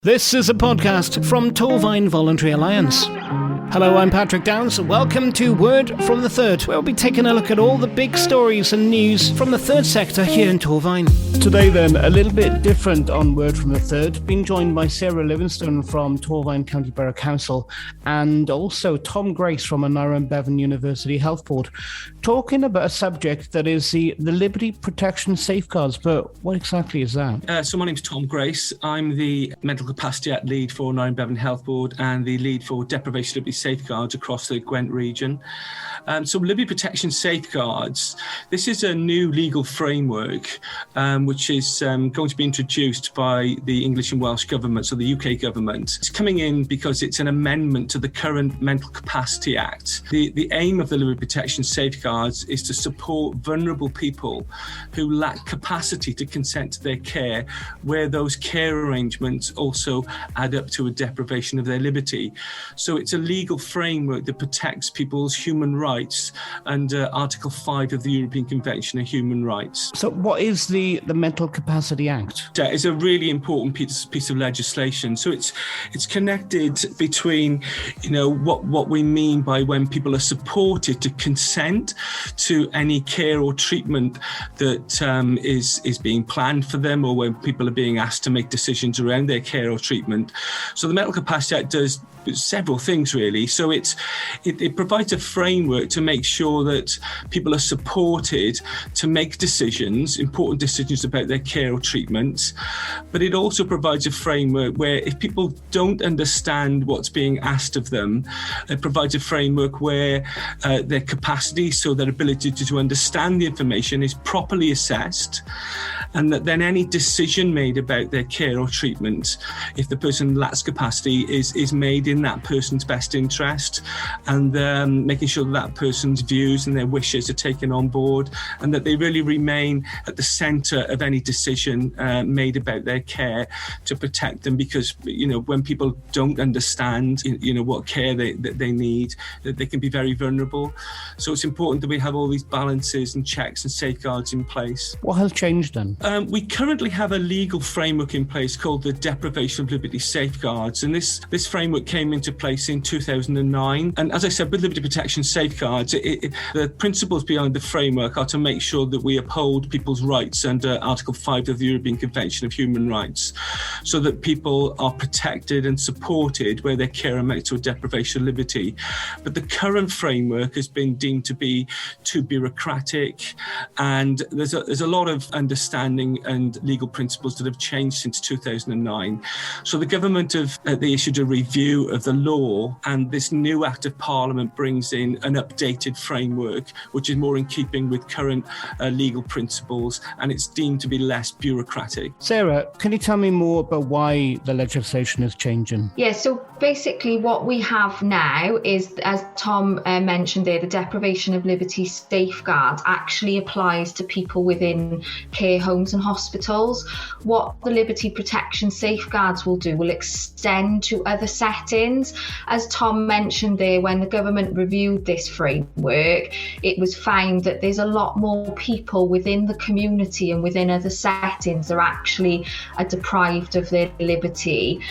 This is a podcast from Torfaen Voluntary Alliance. Hello, I'm Patrick Downs. Welcome to Word from the Third, where we'll be taking a look at all the big stories and news from the third sector here in Torfaen. Today then, a little bit different on Word from the Third. Been joined by Sarah Livingstone from Torfaen County Borough Council and also Tom Grace from Aneurin Bevan University Health Board, talking about a subject that is the Liberty Protection Safeguards. But what exactly is that? So my name's Tom Grace. I'm the Mental Capacity Act lead for Aneurin Bevan Health Board and the lead for Deprivation Liberty Safeguards across the Gwent region. So Liberty Protection Safeguards, this is a new legal framework which is going to be introduced by the English and Welsh government, so the UK government. It's coming in because it's an amendment to the current Mental Capacity Act. The aim of the Liberty Protection Safeguards is to support vulnerable people who lack capacity to consent to their care, where those care arrangements also add up to a deprivation of their liberty. So it's a legal framework that protects people's human rights under Article 5 of the European Convention on Human Rights. So what is the Mental Capacity Act? It's a really important piece of legislation. So it's connected between, what we mean by when people are supported to consent to any care or treatment that is being planned for them, or when people are being asked to make decisions around their care or treatment. So the Mental Capacity Act does several things really. So it provides a framework to make sure that people are supported to make decisions, important decisions about their care or treatment. But it also provides a framework where if people don't understand what's being asked of them, it provides a framework where their capacity, so their ability to understand the information, is properly assessed, and that then any decision made about their care or treatment, if the person lacks capacity, is made in that person's best interest, and making sure that person's views and their wishes are taken on board, and that they really remain at the centre of any decision made about their care to protect them. Because when people don't understand what care they need, they can be very vulnerable. So it's important that we have all these balances and checks and safeguards in place. What has changed then? We currently have a legal framework in place called the Deprivation of Liberty Safeguards, and this framework came into place in 2009. And as I said, with Liberty Protection Safeguards, the principles behind the framework are to make sure that we uphold people's rights under Article 5 of the European Convention of Human Rights, so that people are protected and supported where their care amounts to a deprivation of liberty. But the current framework has been deemed to be too bureaucratic, and there's a lot of understanding and legal principles that have changed since 2009. So the government they issued a review of the law, and this new Act of Parliament brings in an updated framework which is more in keeping with current legal principles, and it's deemed to be less bureaucratic. Sarah, can you tell me more about why the legislation is changing? Yeah, so basically what we have now is, as Tom mentioned there, the Deprivation of Liberty Safeguards actually applies to people within care homes and hospitals. What the Liberty Protection Safeguards will do will extend to other settings. As Tom mentioned there, when the government reviewed this framework, it was found that there's a lot more people within the community and within other settings that are actually deprived of their liberty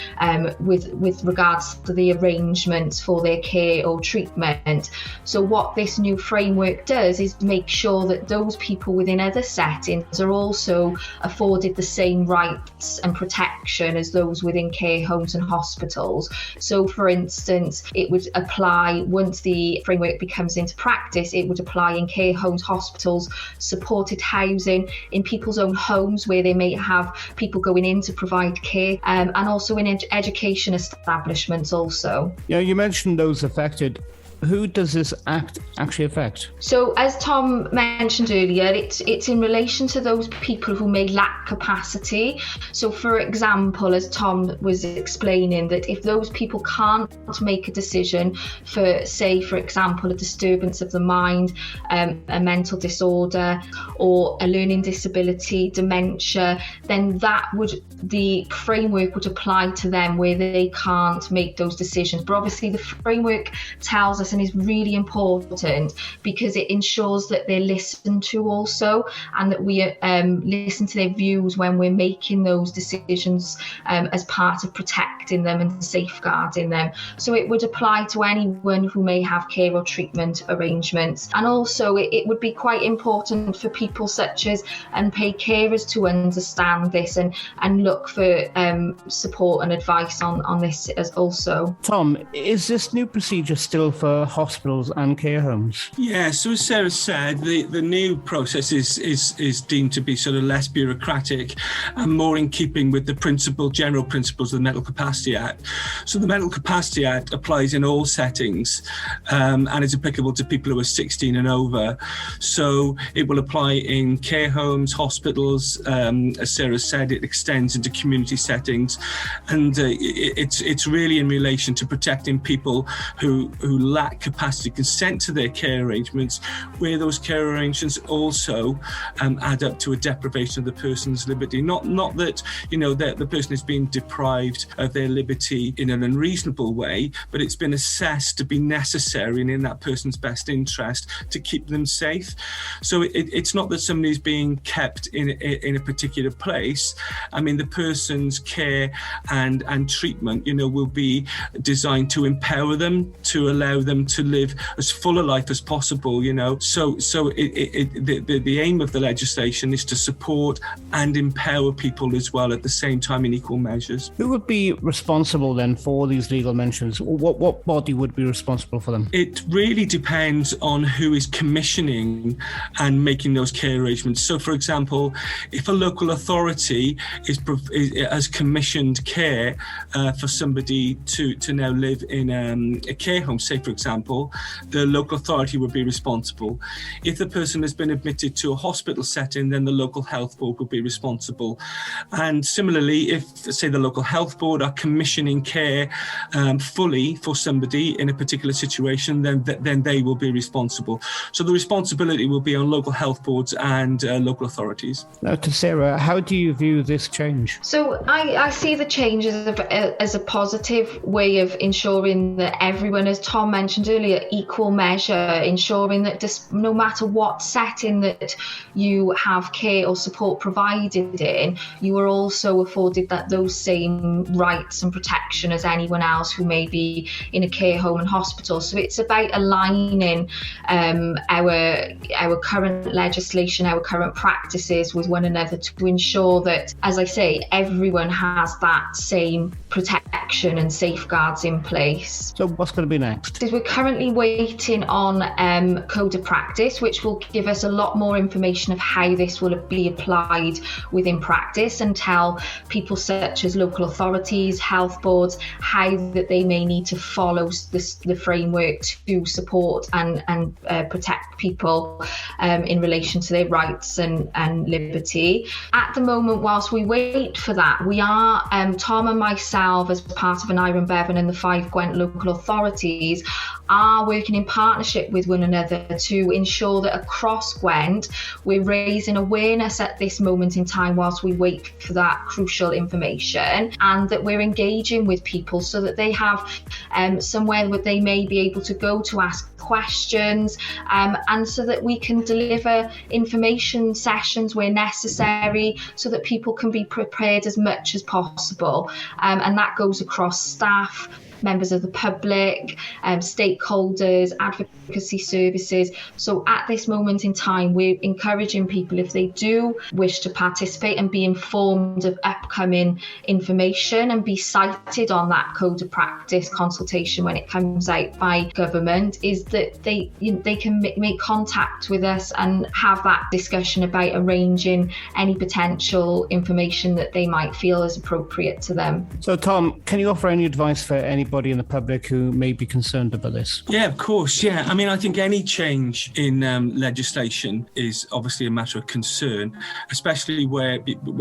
with regards to the arrangements for their care or treatment. So what this new framework does is make sure that those people within other settings are also afforded the same rights and protection as those within care homes and hospitals. So for instance, it would apply, once the framework becomes into practice, it would apply in care homes, hospitals, supported housing, in people's own homes where they may have people going in to provide care, and also in education establishments also. You mentioned those affected. Who does this act actually affect? So as Tom mentioned earlier, it's in relation to those people who may lack capacity. So for example, as Tom was explaining, that if those people can't make a decision for, say, for example, a disturbance of the mind, a mental disorder, or a learning disability, dementia, then the framework would apply to them where they can't make those decisions. But obviously the framework tells us person is really important because it ensures that they're listened to also, and that we listen to their views when we're making those decisions as part of protecting them and safeguarding them. So it would apply to anyone who may have care or treatment arrangements. And also it would be quite important for people such as unpaid carers to understand this and look for support and advice on this as also. Tom, is this new procedure still for hospitals and care homes? Yeah, so as Sarah said, the new process is deemed to be sort of less bureaucratic and more in keeping with the general principles of the Mental Capacity Act. So the Mental Capacity Act applies in all settings and is applicable to people who are 16 and over. So it will apply in care homes, hospitals, as Sarah said, it extends into community settings, and it's really in relation to protecting people who lack capacity to consent to their care arrangements, where those care arrangements also add up to a deprivation of the person's liberty. Not that, that the person is being deprived of their liberty in an unreasonable way, but it's been assessed to be necessary and in that person's best interest to keep them safe. So it's not that somebody's being kept in a particular place. I mean, the person's care and treatment, will be designed to empower them, to allow them to live as full a life as possible, So the aim of the legislation is to support and empower people as well at the same time in equal measures. Who would be responsible then for these legal mentions? What body would be responsible for them? It really depends on who is commissioning and making those care arrangements. So, for example, if a local authority has commissioned care for somebody to now live in a care home, say, for example, the local authority would be responsible. If the person has been admitted to a hospital setting, then the local health board will be responsible. And similarly, if, say, the local health board are commissioning care fully for somebody in a particular situation, then they will be responsible. So the responsibility will be on local health boards and local authorities. Now, to Sarah, how do you view this change? So I see the change as a positive way of ensuring that everyone, as Tom mentioned earlier, equal measure, ensuring that no matter what setting that you have care or support provided in, you are also afforded those same rights and protection as anyone else who may be in a care home and hospital. So it's about aligning our current legislation, our current practices with one another to ensure that, as I say, everyone has that same protection and safeguards in place. So what's going to be next? We're currently waiting on code of practice, which will give us a lot more information of how this will be applied within practice and tell people such as local authorities, health boards, how that they may need to follow the framework to support and protect people in relation to their rights and liberty. At the moment, whilst we wait for that, we are, Tom and myself, as part of Aneurin, Bevan and the 5 Gwent local authorities, are working in partnership with one another to ensure that across Gwent we're raising awareness at this moment in time whilst we wait for that crucial information, and that we're engaging with people so that they have somewhere where they may be able to go to ask questions, and so that we can deliver information sessions where necessary so that people can be prepared as much as possible, and that goes across staff, members of the public, stakeholders, advocacy services. So at this moment in time, we're encouraging people, if they do wish to participate and be informed of upcoming information and be cited on that code of practice consultation when it comes out by government, is that they can make contact with us and have that discussion about arranging any potential information that they might feel is appropriate to them. So Tom, can you offer any advice for anybody in the public who may be concerned about this? Yeah, of course. Yeah. I mean, I think any change in legislation is obviously a matter of concern, especially where,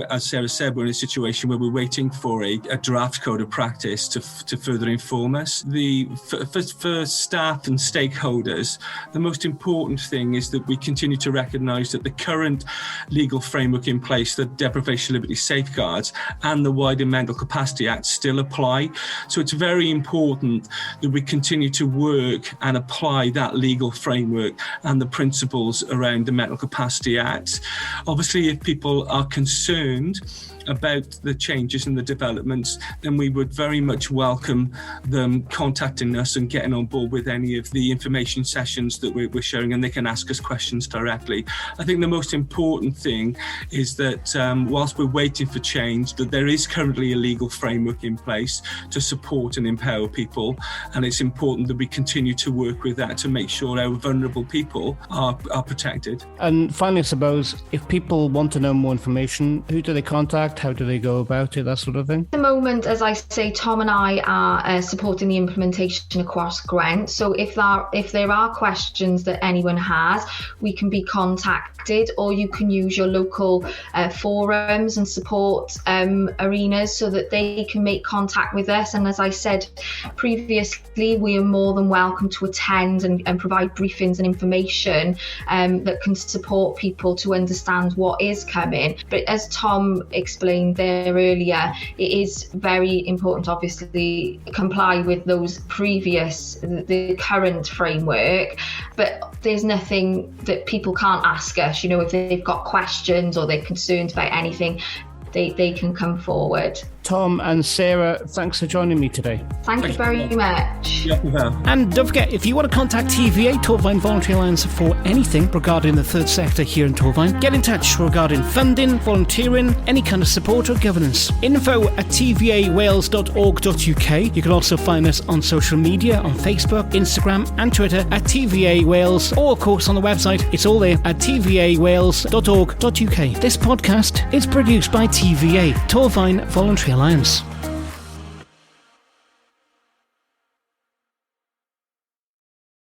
as Sarah said, we're in a situation where we're waiting for a draft code of practice to further inform us. For staff and stakeholders, the most important thing is that we continue to recognise that the current legal framework in place, the Deprivation Liberty Safeguards and the wider Mental Capacity Act, still apply. So it's very important that we continue to work work and apply that legal framework and the principles around the Mental Capacity Act. Obviously, if people are concerned about the changes and the developments, then we would very much welcome them contacting us and getting on board with any of the information sessions that we're sharing, and they can ask us questions directly. I think the most important thing is that whilst we're waiting for change, that there is currently a legal framework in place to support and empower people, and it's important that we continue to work with that to make sure our vulnerable people are protected. And finally, I suppose, if people want to know more information, who do they contact? How do they go about it? That sort of thing? At the moment, as I say, Tom and I are supporting the implementation across Gwent. So if there are questions that anyone has, we can be contacted, or you can use your local forums and support arenas so that they can make contact with us. And as I said previously, we are more than welcome to attend and provide briefings and information that can support people to understand what is coming. But as Tom explained there earlier, it is very important, obviously, comply with those the current framework, but there's nothing that people can't ask us. If they've got questions or they're concerned about anything, they can come forward. Tom and Sarah, thanks for joining me today. Thank you very much. And don't forget, if you want to contact TVA, Torfaen Voluntary Alliance, for anything regarding the third sector here in Torfaen, get in touch regarding funding, volunteering, any kind of support or governance. info@tvawales.org.uk. You can also find us on social media, on Facebook, Instagram and Twitter @TVA Wales, or of course on the website. It's all there at tvawales.org.uk. This podcast is produced by TVA, Torfaen Voluntary Alliance.